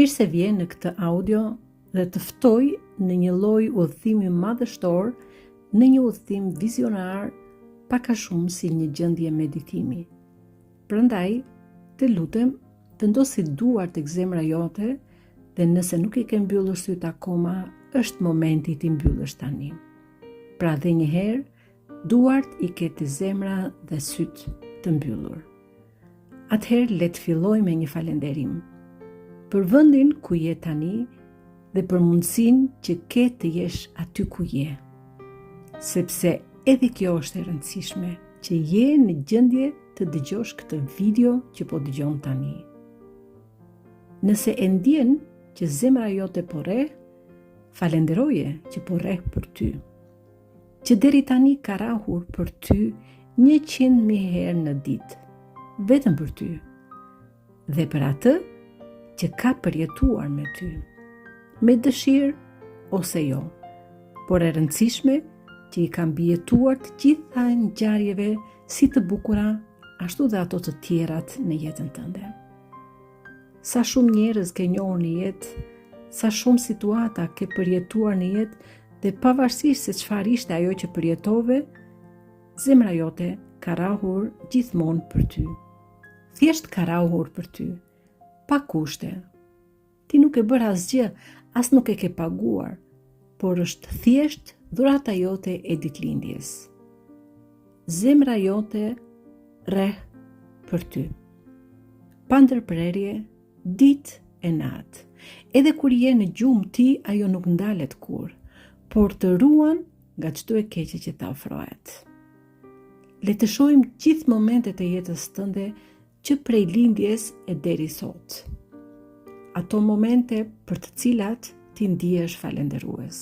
Mirë se vjen në këtë audio dhe të ftoj në një lloj udhëtimi madhështor, në një udhëtim vizionar, pak a shumë si një gjendje meditimi. Prandaj, të lutem, vendosi duart tek zemra jote dhe nëse nuk i ke mbyllur syt akoma, është momenti ti mbyllësh tani. Pra dhe një herë, duart i ke të zemra dhe syt të mbyllur. Atëherë le të filloj me një falënderim për vendin ku je tani dhe për mundësinë që ke të jesh aty ku je. Sepse edhe kjo është e rëndësishme, që je në gjendje të dëgjosh këtë video që po dëgjon tani. Nëse e ndjen që zemra jote po rre, falenderoje që po rre për ty. Që deri tani ka rrahur për ty 100.000 herë në ditë, vetëm për ty. Dhe për atë që ka përjetuar me ty, me dëshirë ose jo, por e rëndësishme që i ka mbijetuar të gjitha ngjarjeve si të bukura, ashtu dhe ato të tjerat në jetën tënde. Sa shumë njerëz ke njohur në jetë, sa shumë situata ke përjetuar në jetë dhe pavarësisht se çfarë ishte ajo që përjetove, zemra jote ka rrahur gjithmonë për ty. Thjesht ka rrahur për ty, pa kushte. Ti nuk e bër asgjë, as nuk e ke paguar, por është thjesht dhurata jote e ditëlindjes. Zemra jote rreh për ty. Pa ndërprerje, ditë e natë. Edhe kur je në gjumë ti, ajo nuk ndalet kur, por të ruan nga çdo e keqe që ta ofrohet. Le të shohim gjithë momentet e jetës tënde që prej lindjes e deri sot. Ato momente për të cilat ti ndihesh falendërues.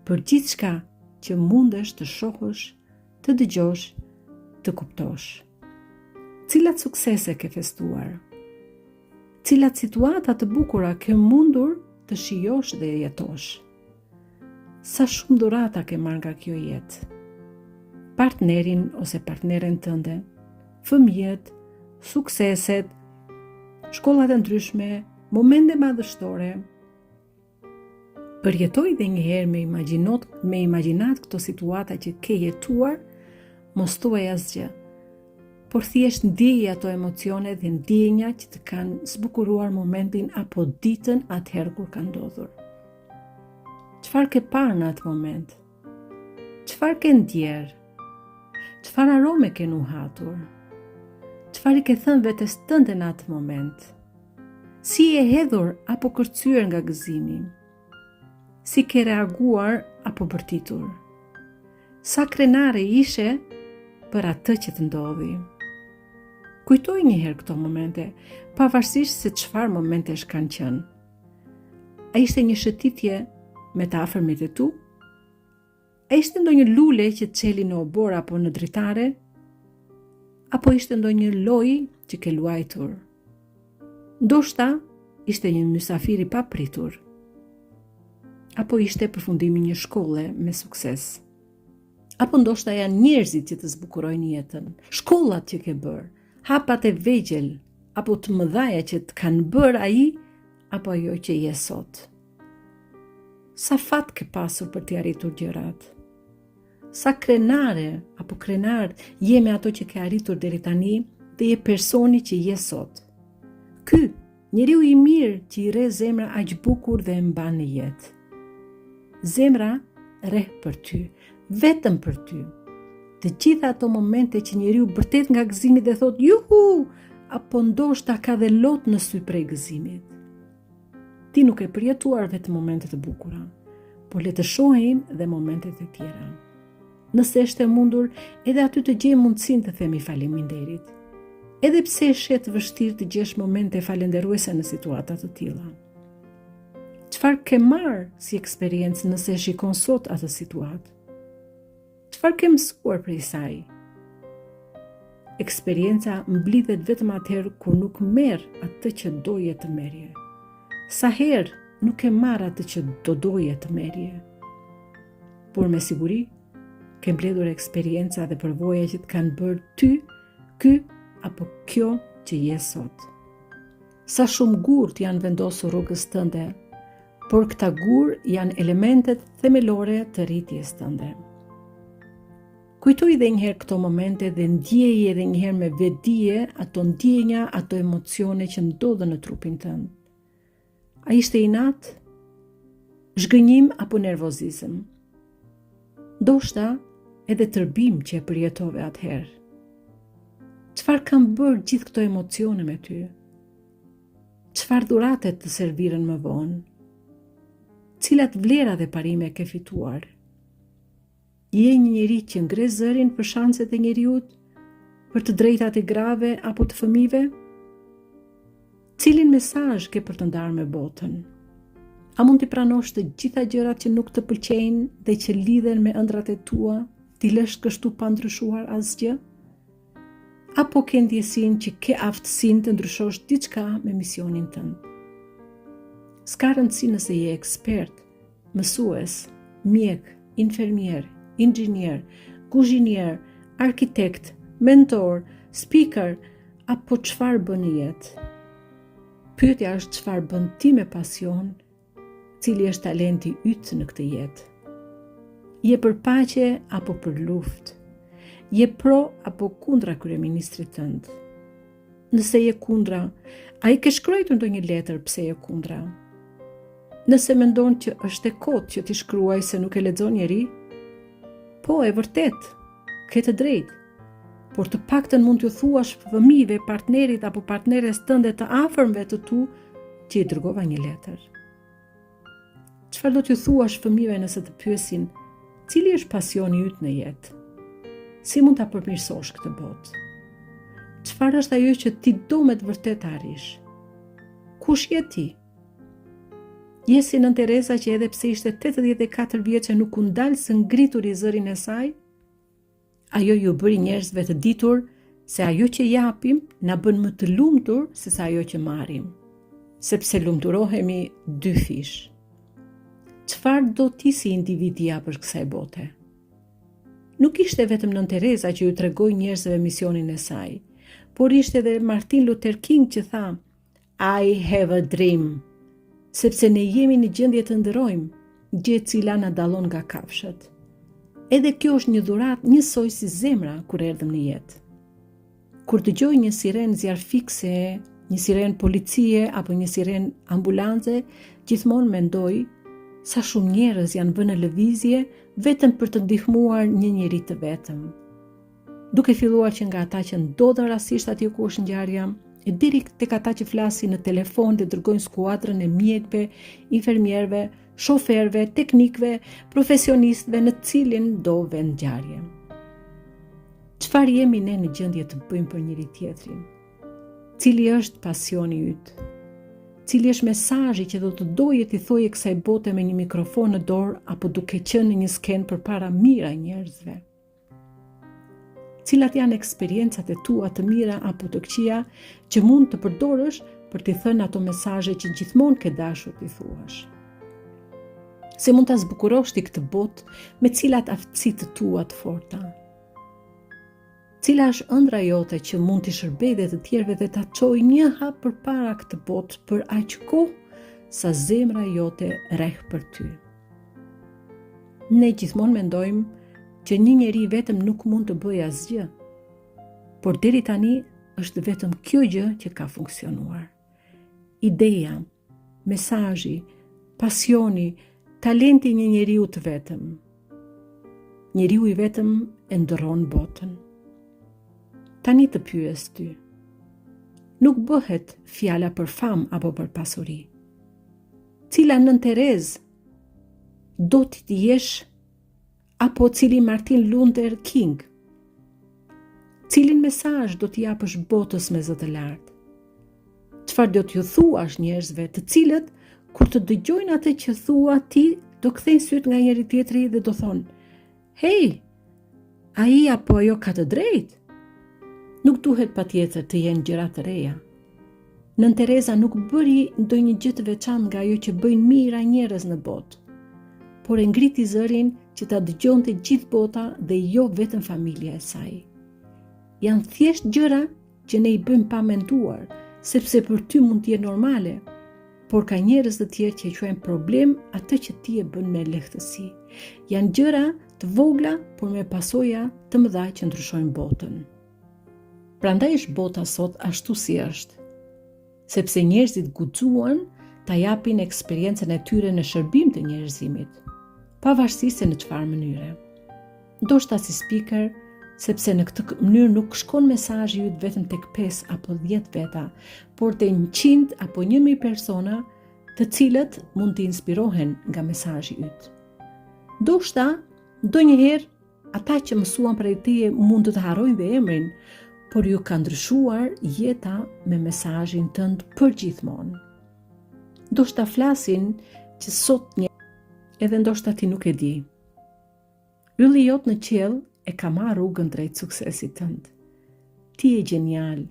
Për gjithçka që mundesh të shohësh, të dëgjosh, të kuptosh. Cilat suksese ke festuar? Cilat situata të bukura ke mundur të shijosh dhe jetosh? Sa shumë dhurata ke marrë nga kjo jetë? Partnerin ose partneren tënde, fëmijët, sukseset, shkollat e ndryshme, momente madhështore. Përjetoj dhe njëherë me imagjinat këto situata që ke jetuar, mos thuaj asgjë, por thjesht ndjeje ato emocione dhe ndjenja që të kanë zbukuruar momentin apo ditën atëherë kur ka ndodhur. Çfarë ke parë në atë moment? Çfarë ke ndjerë? Çfarë arome ke nuhatur? Çfarë i ke thënë vetes tënde në atë moment? Si e hedhur apo kërcyer nga gëzimi? Si ke reaguar apo bërtitur? Sa krenare ishe për atë që të ndodhi? Kujtoj njëherë këto momente, pavarësisht se çfarë momentesh kanë qenë. A ishte një shëtitje me të afërmit e tu? A ishte ndonjë lule që të çeli në obor apo në dritare? Apo ishte ndonjë lojë që ke luajtur? Ndoshta ishte një mysafir i papritur. Apo ishte përfundimi një shkolle me sukses. Apo ndoshta janë njerëzit që të zbukurojnë jetën, shkollat që ke bërë, hapat e vegjël, apo të mëdhaja që të kanë bërë ai, apo ajo që je sot. Sa fat ke pasur për t'i arritur gjërat? Sa krenare apo krenar je me ato që ke arritur deri tani dhe je personi që je sot. Ky, njeriu i mirë që i rre zemra aq bukur dhe e mban në jetë. Zemra rreh për ty, vetëm për ty. Të gjitha ato momente që njeriu bërtet nga gëzimi dhe thot juhu, apo ndoshta ka dhe lot në sy prej gëzimit. Ti nuk e përjetuar vetëm momentet e bukura, por le të shohim dhe momentet e tjera. Nëse është e mundur, edhe aty të gjej mundësinë të themi faleminderit. Edhe pse është vështirë të gjesh momente falenderuese në situata të tilla. Çfarë ke marrë si eksperiencë nëse shikon sot atë situatë? Çfarë ke mësuar prej saj? Eksperienca mblidhet vetëm atëherë kur nuk merr atë që doje të merrje. Sa herë nuk e marr atë që doje të merrje. Por me siguri ke mbledhur eksperienca dhe përvoja që të kanë bërë ty, ky apo kjo që je sot. Sa shumë gurt janë vendosur rrugës tënde, por këta gur janë elementet themelore të rritjes tënde. Kujtoj edhe njëherë këto momente dhe ndjeje edhe njëherë me vetdije ato ndjenja, ato emocione që ndodhen në trupin tënd. A ishte inat, zhgënjim apo nervozizëm? Ndoshta edhe tërbim që e përjetove atëherë. Çfarë kanë bërë gjithë këto emocione me ty? Çfarë dhurate të serviren më vonë? Cilat vlera dhe parime ke fituar? Je një njeri që ngre zërin për shanset e njeriut, për të drejtat e grave apo të fëmijëve? Cilin mesazh ke për të ndarë me botën? A mund t'i pranosh të gjitha gjërat që nuk të pëlqejnë dhe që lidhen me ëndrat e tua, t'i lësh kështu pa ndryshuar asgjë? Apo ke ndjesinë që ke aftësinë të ndryshosh diçka me misionin tënd? S'ka rëndësi nëse je ekspert, mësues, mjek, infermier, inxhinier, kuzhinier, arkitekt, mentor, speaker, apo çfarë bën në jetë. Pyetja është çfarë bën ti me pasion, cili është talenti yt në këtë jetë. Je për paqe apo për luftë? Je pro apo kundra kryeministrit tënd? Nëse je kundra, a i ke shkruar ndonjë letër pse je kundra? Nëse mendon që është e kotë që ti shkruaj se nuk e lexon njeri, po, e vërtet, ke të drejtë, por të paktën mund t'ju thuash fëmijëve, partnerit apo partneres tënde të afërmve të tu që i dërgova një letër. Çfarë do t'ju thuash fëmijëve nëse të pyesin, cili është pasioni yt në jetë? Si mund ta përmirësosh këtë botë? Çfarë është ajo që ti do me të vërtet arrish? Kush je ti? Je si Nën Teresa që edhe pse ishte 84 vjeçe nuk u ndal së ngritur i zërin e saj? Ajo ju bëri njerëzve të ditur se ajo që japim na bën më të lumtur se sa ajo që marrim, sepse lumturohemi dy fish. Çfarë do ti si individ japësh kësaj bote? Nuk ishte vetëm Nën Teresa që ju tregoi njerëzve misionin e saj, por ishte edhe Martin Luther King që tha, I have a dream, sepse ne jemi në gjendje të ndërojmë, gjë e cila na dallon nga kafshët. Edhe kjo është një dhuratë njësoj si zemra kur erdhëm në jetë. Kur dëgjoj një siren zjarfikse, një siren policie apo një siren ambulance, gjithmonë mendoj sa shumë njerëz janë vënë në lëvizje vetëm për të ndihmuar një njeri të vetëm. Duke filluar që nga ata që ndodhen rastisht atje ku është ngjarja, e deri tek ata që flasin në telefon dhe dërgojnë skuadrën e mjekëve, infermierëve, shoferëve, teknikëve, profesionistëve në cilin do vend ngjarje. Çfarë jemi ne në gjendje të bëjmë për njëri tjetrin? Cili është pasioni yt? Cili është mesazhi që do të doje t'i thoje kësaj bote me një mikrofon në dorë apo duke qenë në një sken përpara mijëra njerëzve? Cilat janë eksperiencat e tua të mira apo të këqija që mund të përdorësh për t'i thënë ato mesazhe që gjithmonë ke dashur t'i thuash? Se mund ta zbukurosh ti këtë botë me cilat aftësi të tua të forta? Cila është ëndra jote që mund t'i shërbejë dhe të tjerëve dhe ta çojë një hap përpara këtë botë për aq kohë sa zemra jote rreh për ty? Ne gjithmonë mendojmë që një njeri vetëm nuk mund të bëjë asgjë, por deri tani është vetëm kjo gjë që ka funksionuar. Ideja, mesazhi, pasioni, talenti një njeriu të vetëm. Njeriu i vetëm e ndërron botën. Tani të pyes ty. Nuk bëhet fjala për famë apo për pasuri. Cila Nën Terezë do t'i jesh apo cili Martin Luther King? Cilin mesazh do t'i japësh botës me zë të lartë? Çfarë do t'ju thuash njerëzve të cilët kur të dëgjojnë atë që thua ti do kthejnë syt nga njëri tjetri dhe do thonë, "Hey, ai apo ajo ka të drejtë." Nuk duhet patjetër të jenë gjëra të reja. Nën Teresa nuk bëri ndonjë gjë të veçantë nga ajo që bëjnë mijëra njerëz në botë, por e ngriti zërin që ta dëgjonte gjithë bota dhe jo vetëm familja e saj. Janë thjesht gjëra që ne i bëjmë pa menduar, sepse për ty mund të jetë normale, por ka njerëz të tjerë që e quajnë problem atë që ti e bën me lehtësi. Janë gjëra të vogla, por me pasoja të mëdha që ndryshojnë botën. Prandaj është bota sot ashtu si është, sepse njerëzit guxuan ta japin eksperiencën e tyre në shërbim të njerëzimit, pavarësisht se në çfarë mënyre. Ndoshta si speaker, sepse në këtë mënyrë nuk shkon mesazhi yt vetëm tek 5 apo 10 veta, por te 100 apo 1000 persona, të cilët mund të inspirohen nga mesazhi yt. Ndoshta ndonjëherë ata që mësuan prej teje mund të harrojnë dhe emrin, por ju ka ndryshuar jeta me mesazhin tënd përgjithmonë. Ndoshta flasin që sot edhe ndoshta ti nuk e di. Ylli jot në qiell e ka marrë rrugën drejt suksesit tënd. Ti je genial,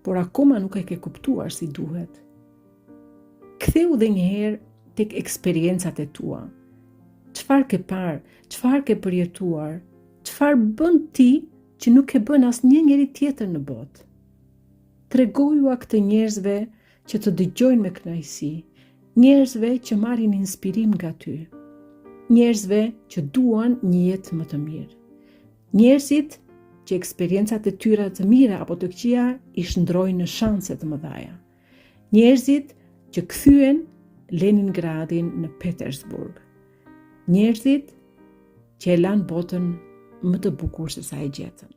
por akoma nuk e ke kuptuar si duhet. Ktheu dhe njëherë tek eksperiencat e tua. Çfarë ke parë, çfarë ke përjetuar, çfarë bën ti që nuk e bën asnjë njeri tjetër në botë. Tregoju këtë njerëzve që të dëgjojnë me kënaqësi, njerëzve që marrin inspirim nga ty, njerëzve që duan një jetë më të mirë. Njerëzit që eksperiencat e tyre të mira apo të këqija i shndrojnë në shanse të mëdha. Njerëzit që kthyen Leningradin në Petersburg. Njerëzit që e lanë botën më të bukur se sa e gjetën.